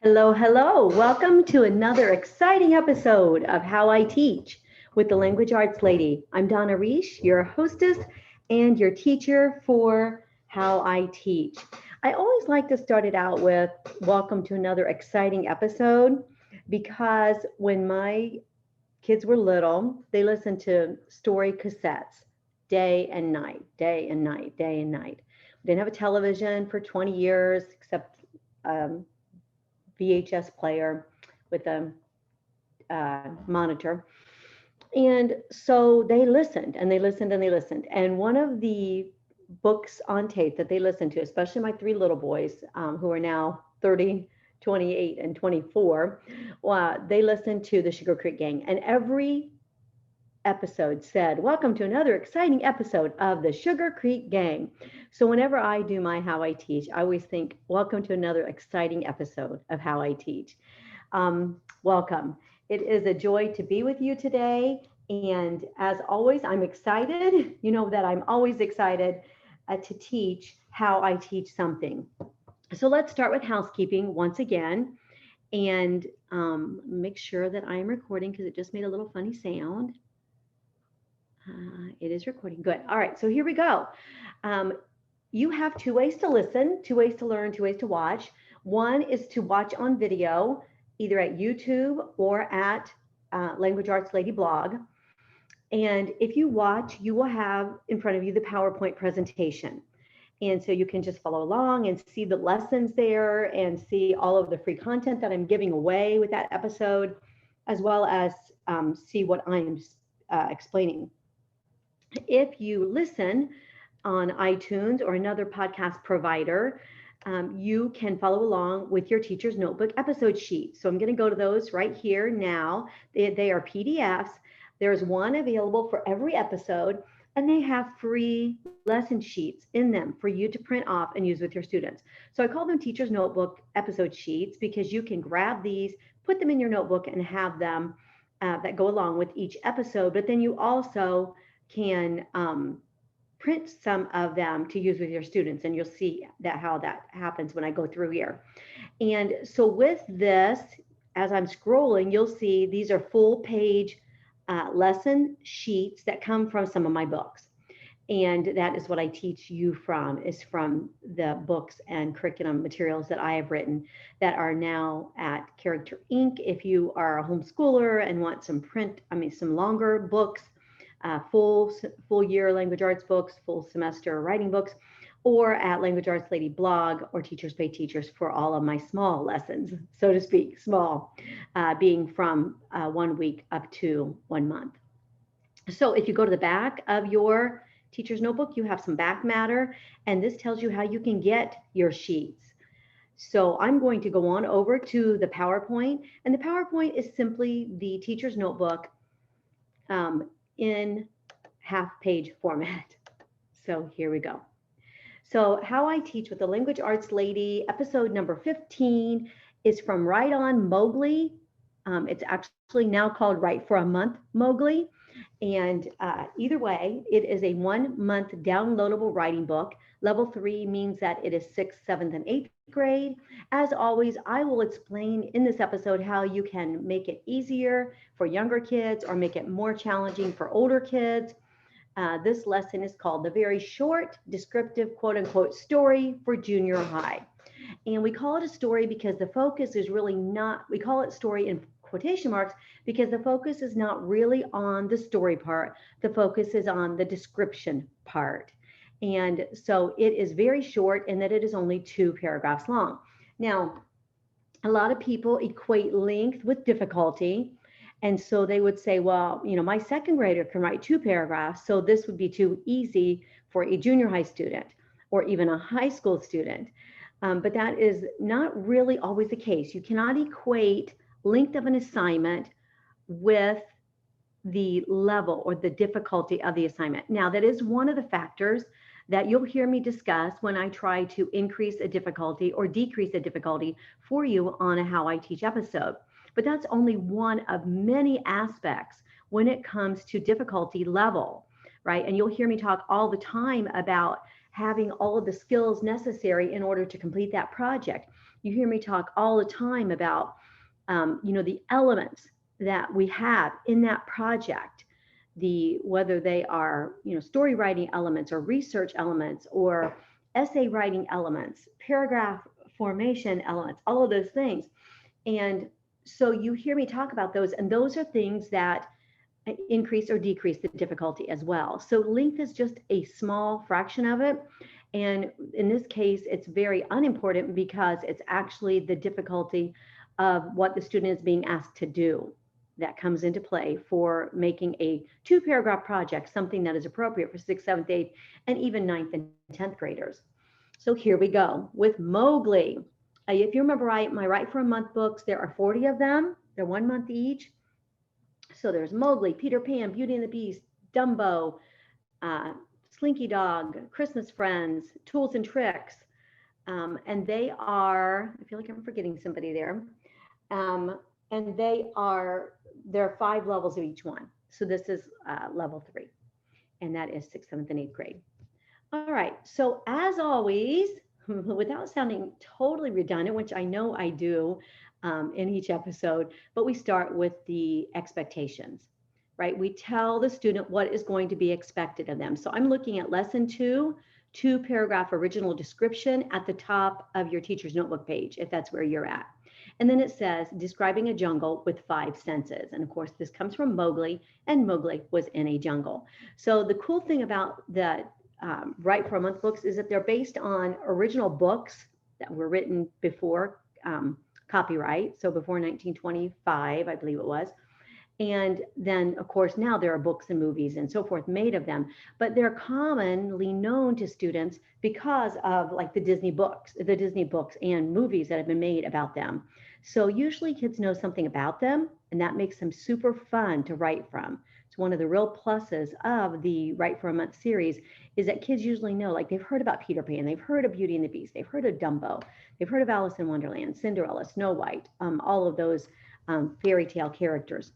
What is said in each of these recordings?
Hello, hello. Welcome to another exciting episode of How I Teach with the Language Arts Lady. I'm Donna Reish, your hostess and your teacher for How I Teach. I always like to start it out with welcome to another exciting episode because when my kids were little, they listened to story cassettes day and night, day and night, day and night. We didn't have a television for 20 years except um, VHS player with a monitor. And so they listened and they listened and they listened. And one of the books on tape that they listened to, especially my three little boys who are now 30, 28, and 24, they listened to the Sugar Creek Gang. And every episode said, welcome to another exciting episode of the Sugar Creek Gang. So whenever I do my How I Teach, I always think, welcome to another exciting episode of How I Teach. Welcome. It is a joy to be with you today. And as always, I'm excited. You know that I'm always excited to teach how I teach something. So let's start with housekeeping once again and make sure that I am recording because it just made a little funny sound. It is recording. Good. All right. So here we go. Um, you have two ways to listen, two ways to learn, two ways to watch. One is to watch on video, either at YouTube or at Language Arts Lady blog. And if you watch, you will have in front of you the PowerPoint presentation. And so you can just follow along and see the lessons there and see all of the free content that I'm giving away with that episode, as well as see what I'm explaining. If you listen on iTunes or another podcast provider, you can follow along with your teacher's notebook episode sheet. So I'm going to go to those right here now. They are PDFs. There's one available for every episode, and they have free lesson sheets in them for you to print off and use with your students. So I call them teacher's notebook episode sheets because you can grab these, put them in your notebook, and have them that go along with each episode. But then you also can print some of them to use with your students, and you'll see that how that happens when I go through here. And so with this, as I'm scrolling, you'll see these are full page lesson sheets that come from some of my books. And that is what I teach you from, is from the books and curriculum materials that I have written that are now at Character Inc. If you are a homeschooler and want some some longer books, full year language arts books, full semester writing books, or at Language Arts Lady blog or Teachers Pay Teachers for all of my small lessons, so to speak, small, being from 1 week up to 1 month. So if you go to the back of your teacher's notebook, you have some back matter, and this tells you how you can get your sheets. So I'm going to go on over to the PowerPoint, and the PowerPoint is simply the teacher's notebook in half-page format. So here we go. So How I Teach with the Language Arts Lady, episode number 15, is from Right On Mowgli. It's actually now called Right for a Month Mowgli. And either way, it is a 1 month downloadable writing book. Level 3 means that it is 6th, 7th, and 8th grade. As always, I will explain in this episode how you can make it easier for younger kids or make it more challenging for older kids. This lesson is called The Very Short Descriptive Quote Unquote Story for Junior High. And we call it a story because the focus is really not, we call it story in quotation marks because the focus is not really on the story part. The focus is on the description part. And so it is very short in that it is only 2 paragraphs long. Now, a lot of people equate length with difficulty. And so they would say, well, my second grader can write 2 paragraphs, so this would be too easy for a junior high student or even a high school student. But that is not really always the case. You cannot equate length of an assignment with the level or the difficulty of the assignment. Now, that is one of the factors that you'll hear me discuss when I try to increase a difficulty or decrease a difficulty for you on a How I Teach episode. But that's only one of many aspects when it comes to difficulty level, right? And you'll hear me talk all the time about having all of the skills necessary in order to complete that project. You hear me talk all the time about, the elements that we have in that project, whether they are, story writing elements or research elements or essay writing elements, paragraph formation elements, all of those things. And so you hear me talk about those, and those are things that increase or decrease the difficulty as well. So length is just a small fraction of it. And in this case, it's very unimportant because it's actually the difficulty of what the student is being asked to do that comes into play for making a 2-paragraph project, something that is appropriate for 6th, 7th, 8th, and even 9th and 10th graders. So here we go with Mowgli. If you remember right, my Write for a Month books, there are 40 of them. They're 1 month each. So there's Mowgli, Peter Pan, Beauty and the Beast, Dumbo, Slinky Dog, Christmas Friends, Tools and Tricks. And they are, I feel like I'm forgetting somebody there. And there are 5 levels of each one. So this is level 3, and that is 6th, 7th, and 8th grade. All right, so as always, without sounding totally redundant, which I know I do in each episode, but we start with the expectations, right? We tell the student what is going to be expected of them. So I'm looking at lesson 2, 2-paragraph original description at the top of your teacher's notebook page, if that's where you're at. And then it says, describing a jungle with 5 senses. And of course, this comes from Mowgli, and Mowgli was in a jungle. So the cool thing about the Write for a Month books is that they're based on original books that were written before copyright, so before 1925, I believe it was. And then, of course, now there are books and movies and so forth made of them, but they're commonly known to students because of like the Disney books and movies that have been made about them. So usually kids know something about them, and that makes them super fun to write from. It's one of the real pluses of the Write for a Month series is that kids usually know, like they've heard about Peter Pan, they've heard of Beauty and the Beast, they've heard of Dumbo, they've heard of Alice in Wonderland, Cinderella, Snow White, all of those fairy tale characters.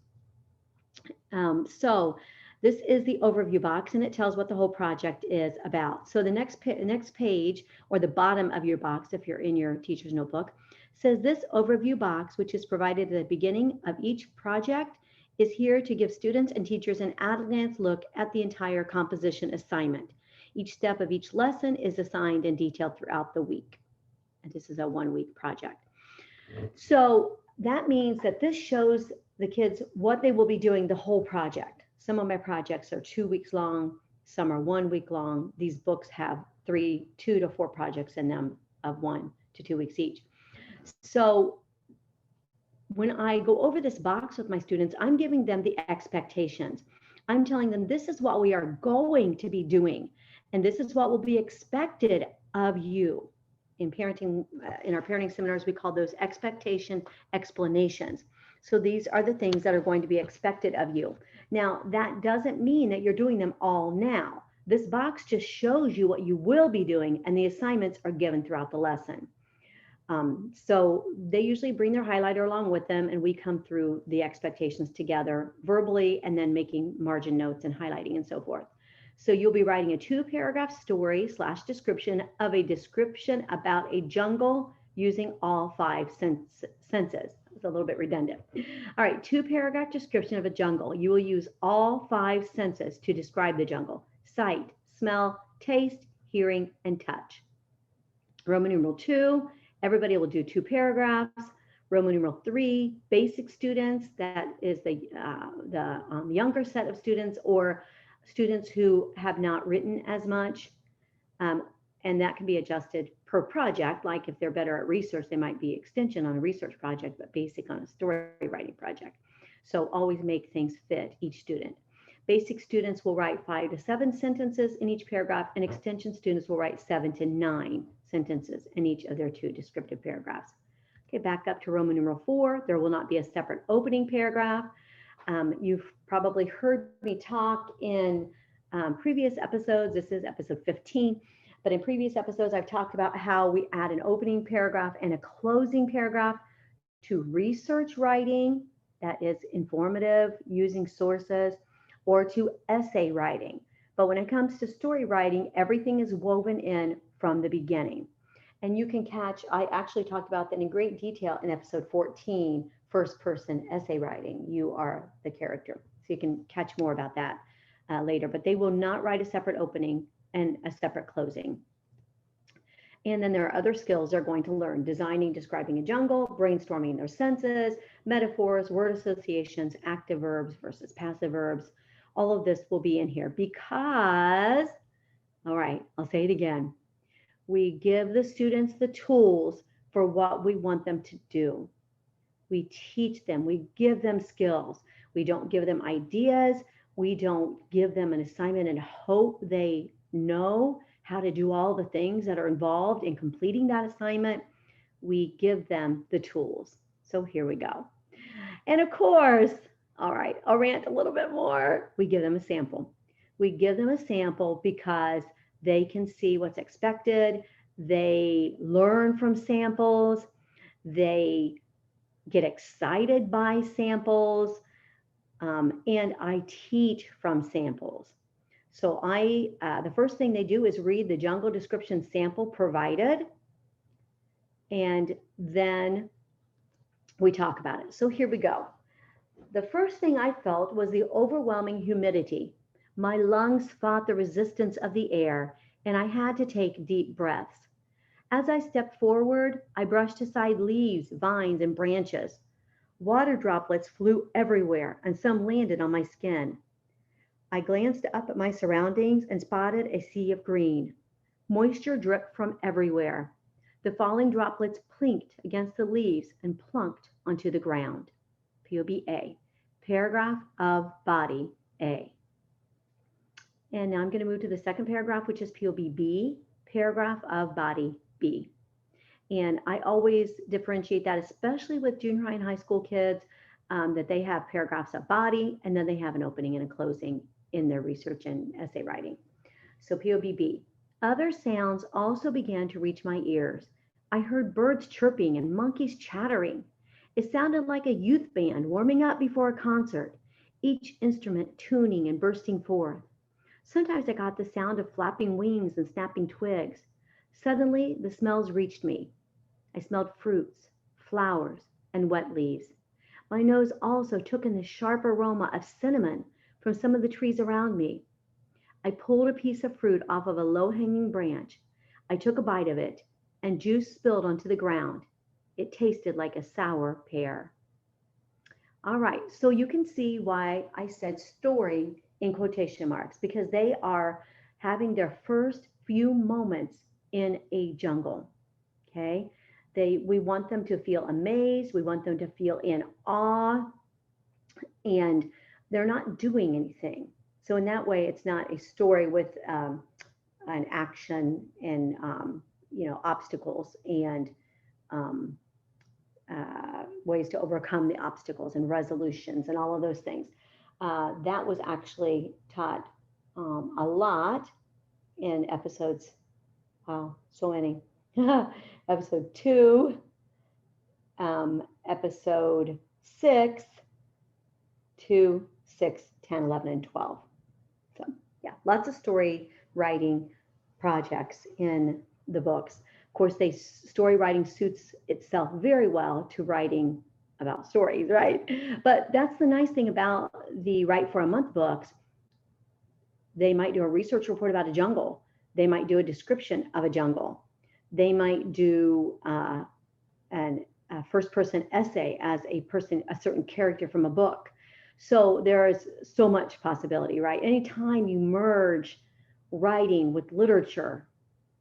So this is the overview box, and it tells what the whole project is about. So the next page, or the bottom of your box, if you're in your teacher's notebook, says this overview box, which is provided at the beginning of each project, is here to give students and teachers an at-a-glance look at the entire composition assignment. Each step of each lesson is assigned and detailed throughout the week. And this is a 1-week project. So that means that this shows the kids what they will be doing the whole project. Some of my projects are 2 weeks long, some are 1 week long. These books have 2 to 4 projects in them of 1 to 2 weeks each. So when I go over this box with my students, I'm giving them the expectations. I'm telling them this is what we are going to be doing, and this is what will be expected of you. In parenting, in our parenting seminars, we call those expectation explanations. So these are the things that are going to be expected of you. Now, that doesn't mean that you're doing them all now. This box just shows you what you will be doing, and the assignments are given throughout the lesson. So they usually bring their highlighter along with them, and we come through the expectations together verbally, and then making margin notes and highlighting and so forth. So you'll be writing a 2-paragraph story / description of a description about a jungle using all 5 senses. It's a little bit redundant. All right, 2-paragraph description of a jungle. You will use all 5 senses to describe the jungle: sight, smell, taste, hearing, and touch. Roman numeral 2, everybody will do 2 paragraphs. Roman numeral 3, basic students, that is the younger set of students, or students who have not written as much, and that can be adjusted per project. Like if they're better at research, they might be extension on a research project, but basic on a story writing project. So always make things fit each student. Basic students will write 5 to 7 sentences in each paragraph, and extension students will write 7 to 9 sentences in each of their 2 descriptive paragraphs. Okay, back up to Roman numeral 4. There will not be a separate opening paragraph. You've probably heard me talk in previous episodes. This is episode 15, but in previous episodes, I've talked about how we add an opening paragraph and a closing paragraph to research writing that is informative, using sources, or to essay writing. But when it comes to story writing, everything is woven in from the beginning. And you can catch, I actually talked about that in great detail in episode 14, first person essay writing. You are the character. So you can catch more about that later. But they will not write a separate opening and a separate closing. And then there are other skills they're going to learn: designing, describing a jungle, brainstorming their senses, metaphors, word associations, active verbs versus passive verbs. All of this will be in here because, all right, I'll say it again. We give the students the tools for what we want them to do. We teach them, we give them skills. We don't give them ideas. We don't give them an assignment and hope they know how to do all the things that are involved in completing that assignment. We give them the tools. So here we go. And of course, all right, I'll rant a little bit more. We give them a sample. We give them a sample because they can see what's expected. They learn from samples. They get excited by samples. And I teach from samples. So the first thing they do is read the jungle description sample provided, and then we talk about it. So here we go. The first thing I felt was the overwhelming humidity. My lungs fought the resistance of the air, and I had to take deep breaths. As I stepped forward, I brushed aside leaves, vines, and branches. Water droplets flew everywhere, and some landed on my skin. I glanced up at my surroundings and spotted a sea of green. Moisture dripped from everywhere. The falling droplets plinked against the leaves and plunked onto the ground. POB A, paragraph of body A. And now I'm going to move to the second paragraph, which is POB B, paragraph of body B. And I always differentiate that, especially with junior high and high school kids, that they have paragraphs of body, and then they have an opening and a closing in their research and essay writing. So POB B. Other sounds also began to reach my ears. I heard birds chirping and monkeys chattering. It sounded like a youth band warming up before a concert, each instrument tuning and bursting forth. Sometimes I got the sound of flapping wings and snapping twigs. Suddenly, the smells reached me. I smelled fruits, flowers, and wet leaves. My nose also took in the sharp aroma of cinnamon from some of the trees around me. I pulled a piece of fruit off of a low-hanging branch. I took a bite of it, and juice spilled onto the ground. It tasted like a sour pear. All right, so you can see why I said story in quotation marks, because they are having their first few moments in a jungle, okay? We want them to feel amazed. We want them to feel in awe, and they're not doing anything. So in that way, it's not a story with an action and obstacles and ways to overcome the obstacles and resolutions and all of those things. That was actually taught a lot in episodes. Wow, so many. Episode 2, episode 6, 2, 6, 10, 11, and 12. So yeah, lots of story writing projects in the books. Of course, story writing suits itself very well to writing about stories, right? But that's the nice thing about the Write for a Month books. They might do a research report about a jungle. They might do a description of a jungle. They might do a first-person essay as a certain character from a book. So there is so much possibility, right? Anytime you merge writing with literature,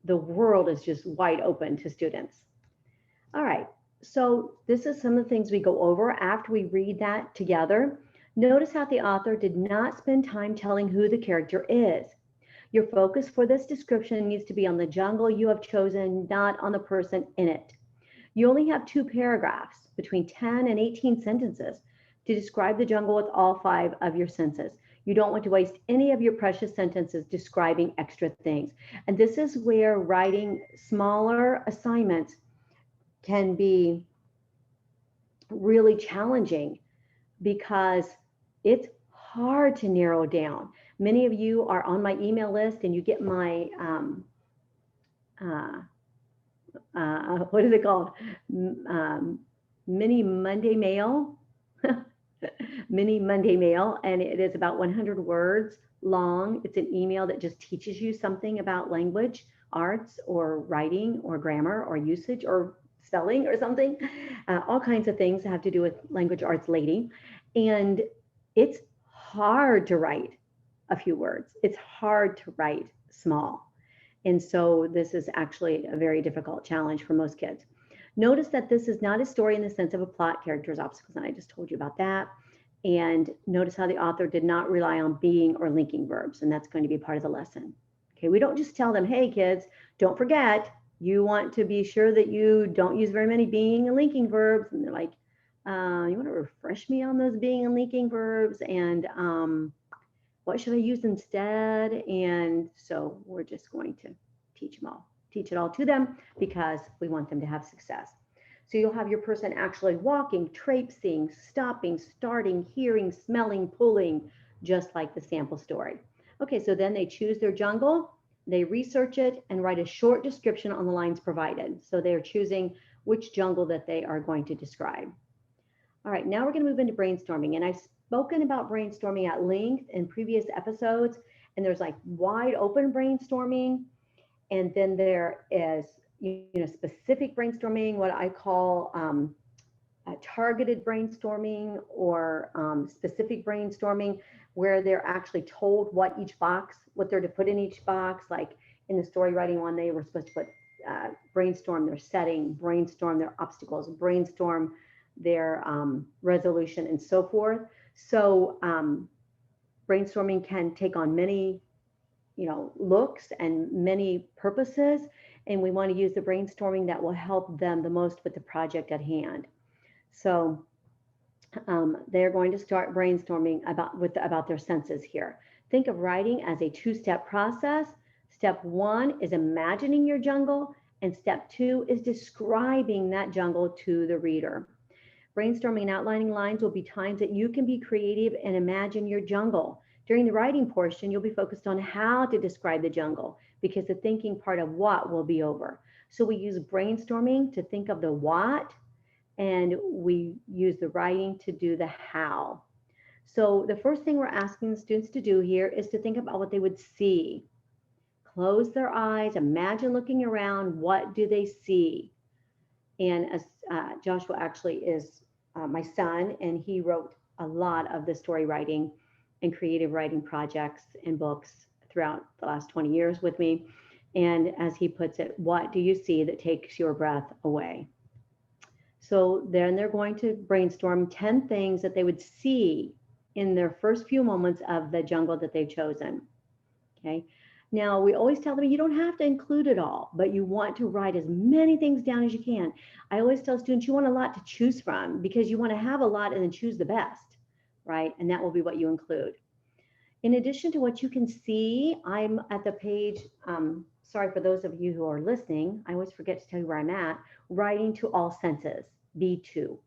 the world is just wide open to students. All right, so this is some of the things we go over after we read that together. Notice how the author did not spend time telling who the character is. Your focus for this description needs to be on the jungle you have chosen, not on the person in it. You only have 2 paragraphs, between 10 and 18 sentences, to describe the jungle with all 5 of your senses. You don't want to waste any of your precious sentences describing extra things. And this is where writing smaller assignments can be really challenging, because it's hard to narrow down. Many of you are on my email list and you get my, what is it called? Mini Monday mail. Mini Monday mail, and it is about 100 words long. It's an email that just teaches you something about language, arts, or writing, or grammar, or usage, or spelling, or something. All kinds of things that have to do with language arts lady. And it's hard to write a few words. It's hard to write small. And so this is actually a very difficult challenge for most kids. Notice that this is not a story in the sense of a plot, characters, obstacles, and I just told you about that. And notice how the author did not rely on being or linking verbs, and that's going to be part of the lesson. Okay, we don't just tell them, hey kids, don't forget, you want to be sure that you don't use very many being and linking verbs. And they're like, you want to refresh me on those being and linking verbs, and what should I use instead? And so we're just going to teach it all to them because we want them to have success. So you'll have your person actually walking, traipsing, stopping, starting, hearing, smelling, pulling, just like the sample story. Okay, so then they choose their jungle, they research it, and write a short description on the lines provided. So they're choosing which jungle that they are going to describe. All right, now we're going to move into brainstorming. And I've spoken about brainstorming at length in previous episodes, and there's like wide open brainstorming. And then there is, specific brainstorming, what I call targeted brainstorming, or specific brainstorming, where they're actually told what they're to put in each box. Like in the story writing one, they were supposed to put brainstorm their setting, brainstorm their obstacles, brainstorm their resolution, and so forth. So brainstorming can take on many looks and many purposes, and we want to use the brainstorming that will help them the most with the project at hand. So they're going to start brainstorming about their senses here. Think of writing as a two-step process. Step one is imagining your jungle, and step two is describing that jungle to the reader. Brainstorming and outlining lines will be times that you can be creative and imagine your jungle. During the writing portion, you'll be focused on how to describe the jungle because the thinking part of what will be over. So we use brainstorming to think of the what, and we use the writing to do the how. So the first thing we're asking the students to do here is to think about what they would see. Close their eyes, imagine looking around, what do they see? And as Joshua actually is my son, and he wrote a lot of the story writing and creative writing projects and books throughout the last 20 years with me. And as he puts it, what do you see that takes your breath away? So then they're going to brainstorm 10 things that they would see in their first few moments of the jungle that they've chosen. Okay. Now, we always tell them you don't have to include it all, but you want to write as many things down as you can. I always tell students you want a lot to choose from because you want to have a lot and then choose the best, right? And that will be what you include. In addition to what you can see, I'm at the page, sorry for those of you who are listening, I always forget to tell you where I'm at, writing to all senses, B2.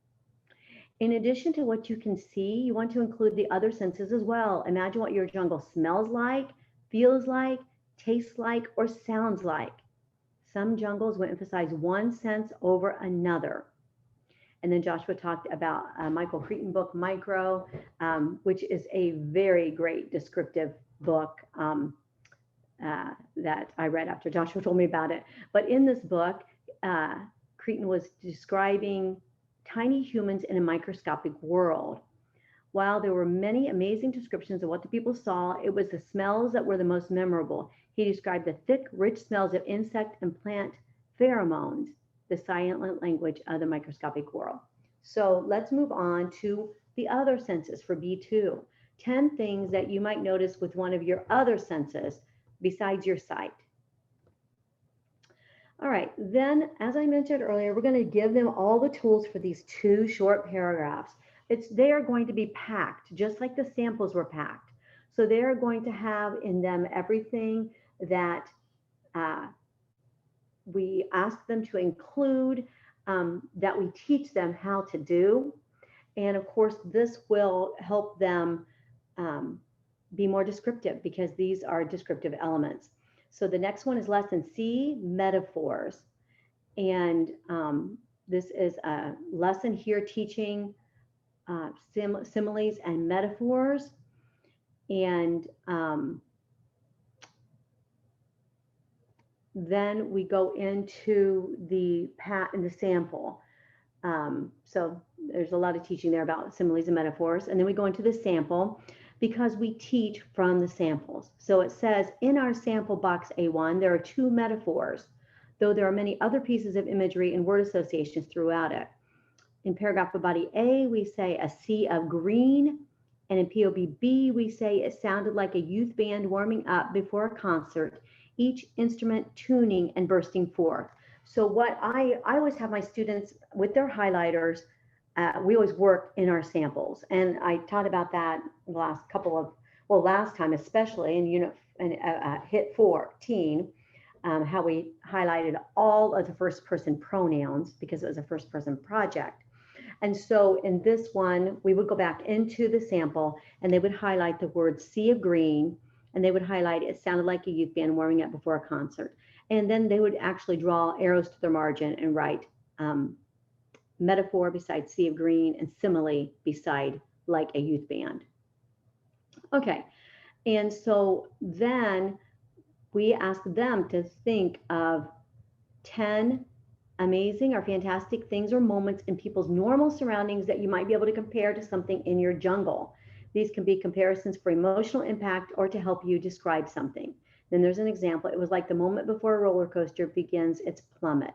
In addition to what you can see, you want to include the other senses as well. Imagine what your jungle smells like, feels like, tastes like, or sounds like. Some jungles will emphasize one sense over another. And then Joshua talked about Michael Crichton book, Micro, which is a very great descriptive book that I read after Joshua told me about it. But in this book, Crichton was describing tiny humans in a microscopic world. While there were many amazing descriptions of what the people saw, it was the smells that were the most memorable. He described the thick, rich smells of insect and plant pheromones, the silent language of the microscopic world. So let's move on to the other senses for B2. 10 things that you might notice with one of your other senses besides your sight. All right, then as I mentioned earlier, we're going to give them all the tools for these 2 short paragraphs. They are going to be packed, just like the samples were packed. So they are going to have in them everything that we ask them to include, that we teach them how to do. And of course, this will help them be more descriptive because these are descriptive elements. So the next one is lesson C, metaphors. And this is a lesson here teaching similes and metaphors. And then we go into the sample. So there's a lot of teaching there about similes and metaphors. And then we go into the sample because we teach from the samples. So it says in our sample box A1, there are 2 metaphors, though there are many other pieces of imagery and word associations throughout it. In paragraph of body A, we say a sea of green. And in POB B, we say it sounded like a youth band warming up before a concert, each instrument tuning and bursting forth. So what I always have my students with their highlighters, we always work in our samples. And I taught about that the last couple of, well, last time especially in unit HIT 14, how we highlighted all of the first person pronouns because it was a first person project. And so in this one, we would go back into the sample and they would highlight the word sea of green, and they would highlight it sounded like a youth band warming up before a concert. And then they would actually draw arrows to their margin and write metaphor beside sea of green and simile beside like a youth band. Okay, and so then we ask them to think of 10 amazing or fantastic things or moments in people's normal surroundings that you might be able to compare to something in your jungle. These can be comparisons for emotional impact or to help you describe something. Then there's an example. It was like the moment before a roller coaster begins its plummet.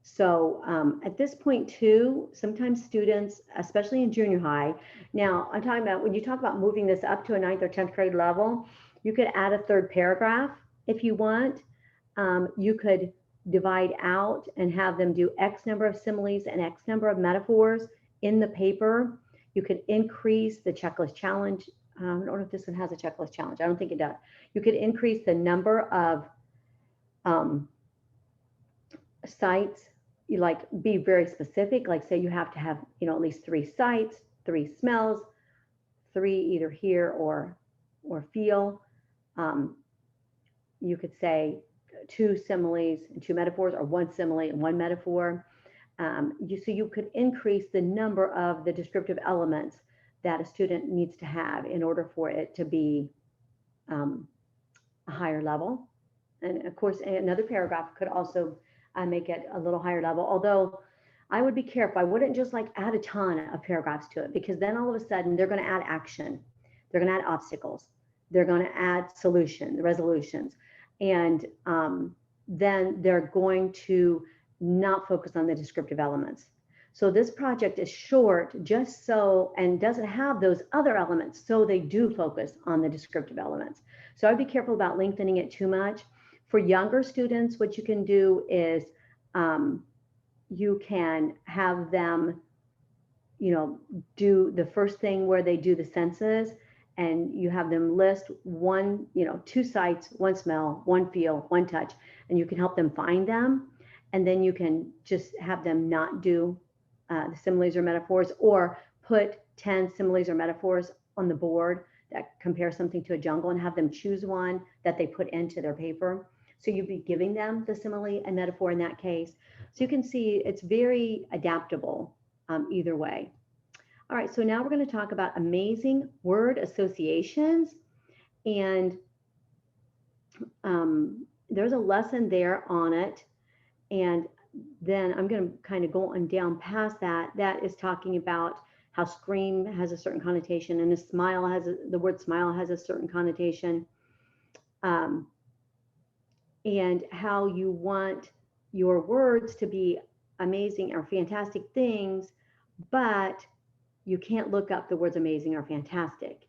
So at this point too, sometimes students, especially in junior high, now I'm talking about when you talk about moving this up to a 9th or 10th grade level, you could add a 3rd paragraph if you want. You could divide out and have them do X number of similes and X number of metaphors in the paper. You could increase the checklist challenge. I don't know if this one has a checklist challenge. I don't think it does. You could increase the number of sites. You like be very specific, like say you have to have, at least 3 sights, 3 smells, 3 either hear or feel. You could say 2 similes and 2 metaphors, or 1 simile and 1 metaphor. So you could increase the number of the descriptive elements that a student needs to have in order for it to be a higher level. And of course, another paragraph could also make it a little higher level, although I would be careful. I wouldn't just like add a ton of paragraphs to it, because then all of a sudden they're going to add action, they're going to add obstacles, they're going to add resolutions, and then they're going to not focus on the descriptive elements. So this project is short just so, and doesn't have those other elements, so they do focus on the descriptive elements. So I'd be careful about lengthening it too much. For younger students, what you can do is you can have them, do the first thing where they do the senses, and you have them list 2 sights, 1 smell, 1 feel, 1 touch, and you can help them find them. And then you can just have them not do the similes or metaphors, or put 10 similes or metaphors on the board that compare something to a jungle, and have them choose one that they put into their paper. So you'd be giving them the simile and metaphor in that case. So you can see it's very adaptable either way. All right, so now we're going to talk about amazing word associations. And there's a lesson there on it. And then I'm going to kind of go on down past that. That is talking about how scream has a certain connotation, and the word smile has a certain connotation. And how you want your words to be amazing or fantastic things, but you can't look up the words amazing or fantastic.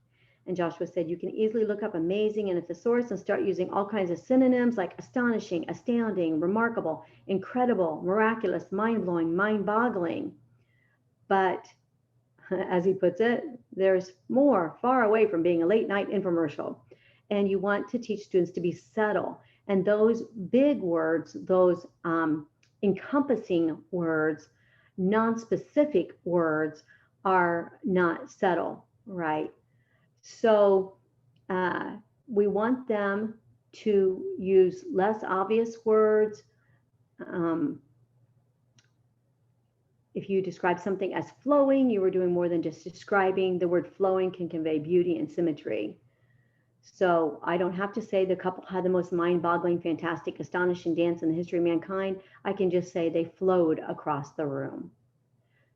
And Joshua said you can easily look up amazing in a thesaurus and start using all kinds of synonyms like astonishing, astounding, remarkable, incredible, miraculous, mind-blowing, mind-boggling. But as he puts it, there's more, far away from being a late night infomercial. And you want to teach students to be subtle. And those big words, those encompassing words, non-specific words are not subtle, right? So we want them to use less obvious words. Um, if you describe something as flowing, you were doing more than just describing. The word flowing can convey beauty and symmetry. So I don't have to say the couple had the most mind-boggling, fantastic, astonishing dance in the history of mankind. I can just say they flowed across the room.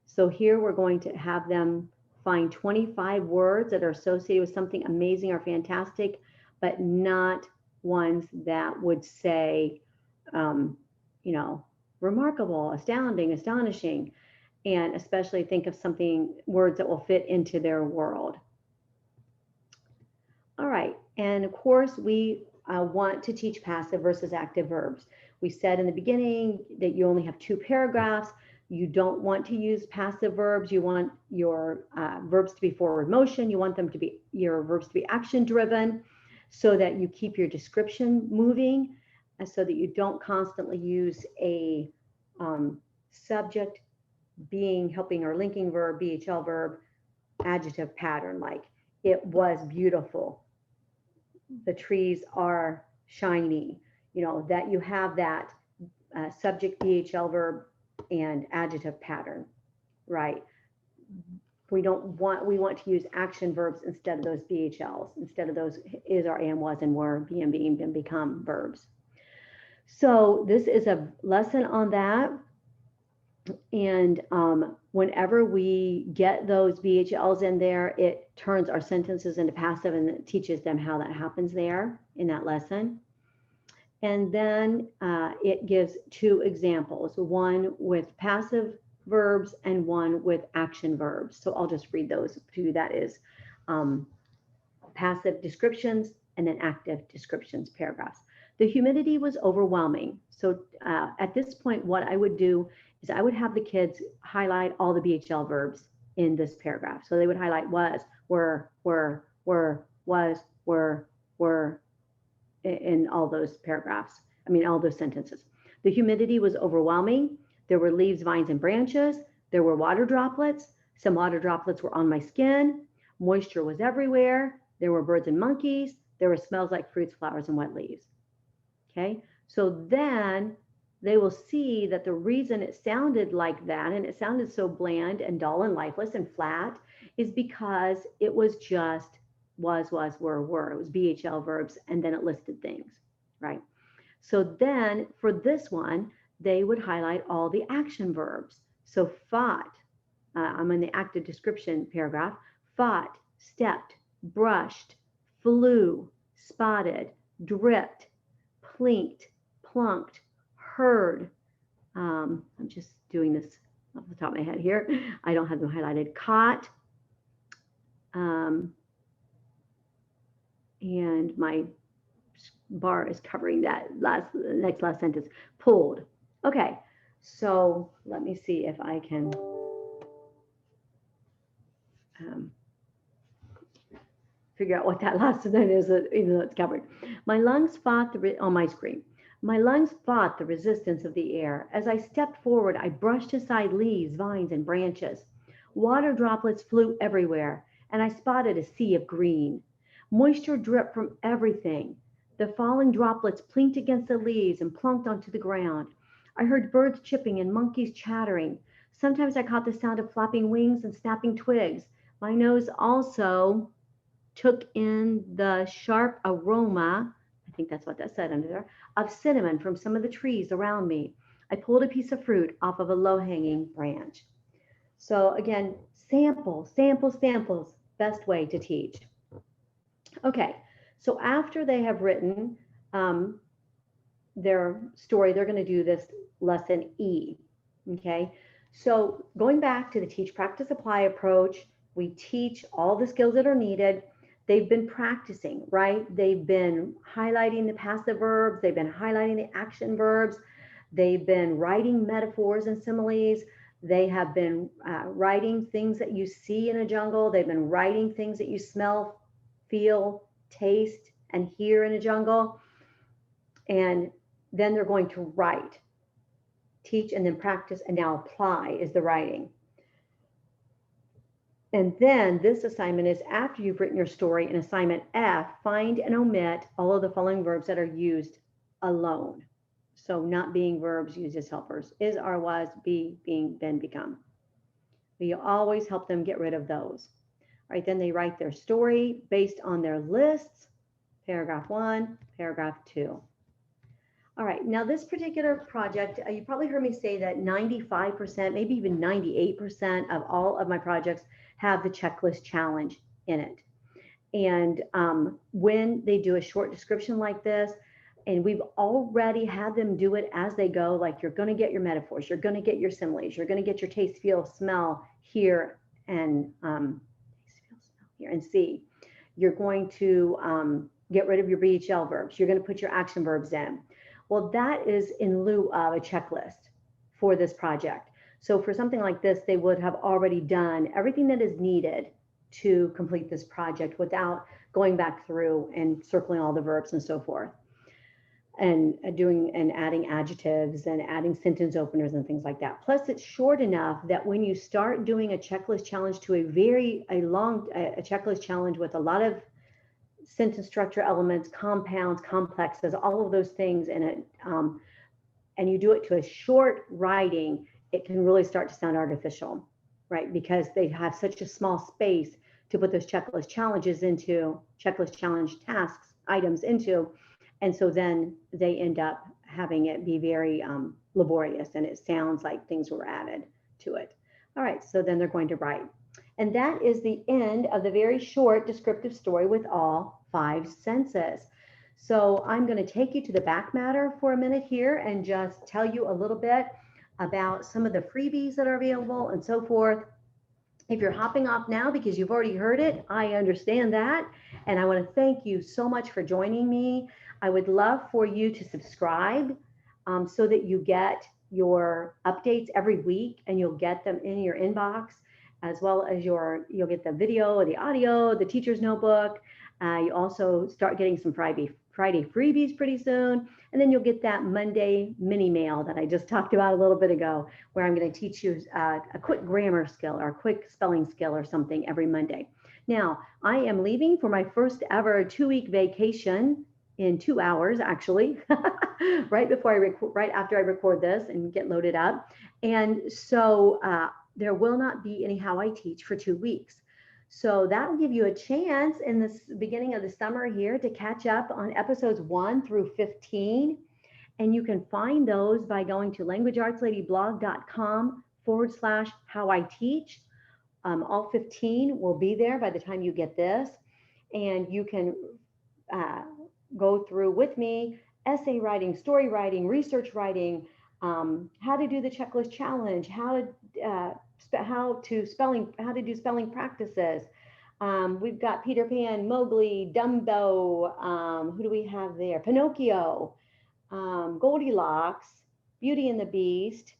So here we're going to have them find 25 words that are associated with something amazing or fantastic, but not ones that would say, you know, remarkable, astounding, astonishing, and especially think of something, words that will fit into their world. All right, and of course we want to teach passive versus active verbs. We said in the beginning that you only have 2 paragraphs. You don't want to use passive verbs. You want your verbs to be forward motion. You want them to be, your verbs to be action driven, so that you keep your description moving, and so that you don't constantly use a subject, being, helping, or linking verb, BHL verb, adjective pattern, like it was beautiful, the trees are shiny, you know, that you have that subject, BHL verb, and adjective pattern, right? We want to use action verbs instead of those BHLs, instead of those is, are, am, was, and were, be, and being, and become verbs. So this is a lesson on that. And whenever we get those BHLs in there, it turns our sentences into passive, and it teaches them how that happens there in that lesson. And then it gives 2 examples, one with passive verbs and one with action verbs. So I'll just read those to you. That is passive descriptions and then active descriptions paragraphs. The humidity was overwhelming. So at this point, what I would do is I would have the kids highlight all the BHL verbs in this paragraph. So they would highlight was, were, was, were, in all those paragraphs. I mean, all those sentences. The humidity was overwhelming. There were leaves, vines, and branches. There were water droplets. Some water droplets were on my skin. Moisture was everywhere. There were birds and monkeys. There were smells like fruits, flowers, and wet leaves. Okay, so then they will see that the reason it sounded like that, and it sounded so bland and dull and lifeless and flat, is because it was just was, were. It was BHL verbs, and then it listed things, right? So then for this one, they would highlight all the action verbs. So fought, I'm in the active description paragraph, fought, stepped, brushed, flew, spotted, dripped, plinked, plunked, heard. I'm just doing this off the top of my head here. I don't have them highlighted. Caught. And my bar is covering that next last sentence. Pulled. Okay, so let me see if I can figure out what that last sentence is, even though it's covered. My lungs fought on my screen. My lungs fought the resistance of the air. As I stepped forward, I brushed aside leaves, vines, and branches. Water droplets flew everywhere, and I spotted a sea of green. Moisture dripped from everything. The falling droplets plinked against the leaves and plunked onto the ground. I heard birds chirping and monkeys chattering. Sometimes I caught the sound of flapping wings and snapping twigs. My nose also took in the sharp aroma, I think that's what that said under there, of cinnamon from some of the trees around me. I pulled a piece of fruit off of a low-hanging branch. So again, samples, best way to teach. Okay, so after they have written their story, they're going to do this lesson E. Okay, so going back to the teach, practice, apply approach, we teach all the skills that are needed. They've been practicing, right? They've been highlighting the passive verbs. They've been highlighting the action verbs. They've been writing metaphors and similes. They have been writing things that you see in a jungle. They've been writing things that you smell, feel, taste, and hear in a jungle. And then they're going to write, teach, and then practice, and now apply is the writing. And then this assignment is after you've written your story. In assignment F, find and omit all of the following verbs that are used alone. So not being verbs used as helpers. Is, are, was, be, being, been, become. We always help them get rid of those. All right, then they write their story based on their lists, paragraph 1, paragraph 2. All right, now this particular project, you probably heard me say that 95%, maybe even 98% of all of my projects have the checklist challenge in it. And when they do a short description like this, and we've already had them do it as they go, like you're going to get your metaphors, you're going to get your similes, you're going to get your taste, feel, smell, hear, and see. You're going to get rid of your BHL verbs. You're going to put your action verbs in. Well, that is in lieu of a checklist for this project. So for something like this, they would have already done everything that is needed to complete this project without going back through and circling all the verbs and so forth, and adding adjectives and adding sentence openers and things like that. Plus, it's short enough that when you start doing a checklist challenge to a long checklist challenge with a lot of sentence structure elements, compounds, complexes, all of those things in it, and you do it to a short writing, it can really start to sound artificial, right? Because they have such a small space to put those checklist challenges into, checklist challenge tasks, items into, and so then they end up having it be very laborious, and it sounds like things were added to it. All right, so then they're going to write. And that is the end of the very short descriptive story with all 5 senses. So I'm going to take you to the back matter for a minute here and just tell you a little bit about some of the freebies that are available and so forth. If you're hopping off now because you've already heard it, I understand that. And I want to thank you so much for joining me. I would love for you to subscribe so that you get your updates every week and you'll get them in your inbox, as well as you'll get the video, the audio, the teacher's notebook. You also start getting some Friday freebies pretty soon. And then you'll get that Monday mini mail that I just talked about a little bit ago, where I'm going to teach you a quick grammar skill or a quick spelling skill or something every Monday. Now, I am leaving for my first ever 2-week vacation in 2 hours, actually, right after I record this and get loaded up. And so there will not be any How I Teach for 2 weeks. So that will give you a chance in the beginning of the summer here to catch up on episodes 1 through 15. And you can find those by going to languageartsladyblog.com/how I teach. All 15 will be there by the time you get this. And you can go through with me essay writing, story writing, research writing, how to do the checklist challenge, how to do spelling practices. We've got Peter Pan, Mowgli, Dumbo. Who do we have there? Pinocchio, Goldilocks, Beauty and the Beast,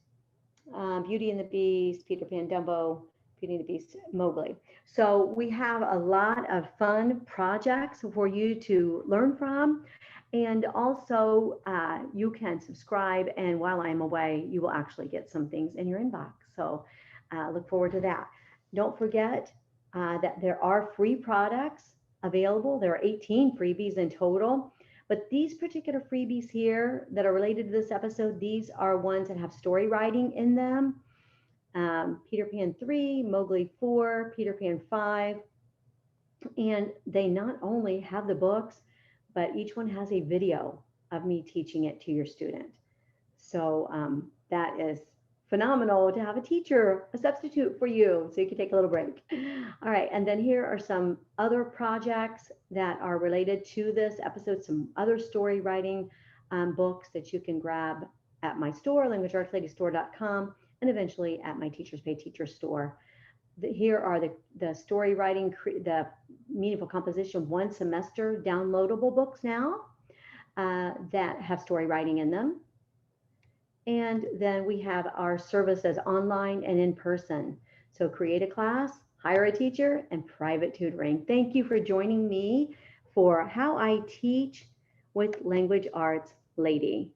Peter Pan, Dumbo, Beauty and the Beast, Mowgli. So we have a lot of fun projects for you to learn from. And also you can subscribe, and while I'm away, you will actually get some things in your inbox. So look forward to that. Don't forget that there are free products available. There are 18 freebies in total, but these particular freebies here that are related to this episode, these are ones that have story writing in them. Peter Pan 3, Mowgli 4, Peter Pan 5, and they not only have the books, but each one has a video of me teaching it to your student. So that is phenomenal to have a teacher, a substitute for you, so you can take a little break. All right, and then here are some other projects that are related to this episode, some other story writing books that you can grab at my store, languageartsladystore.com, and eventually at my Teachers Pay Teacher store. Here are the story writing, the Meaningful Composition 1 semester downloadable books now that have story writing in them. And then we have our services online and in person. So create a class, hire a teacher, and private tutoring. Thank you for joining me for How I Teach with Language Arts Lady.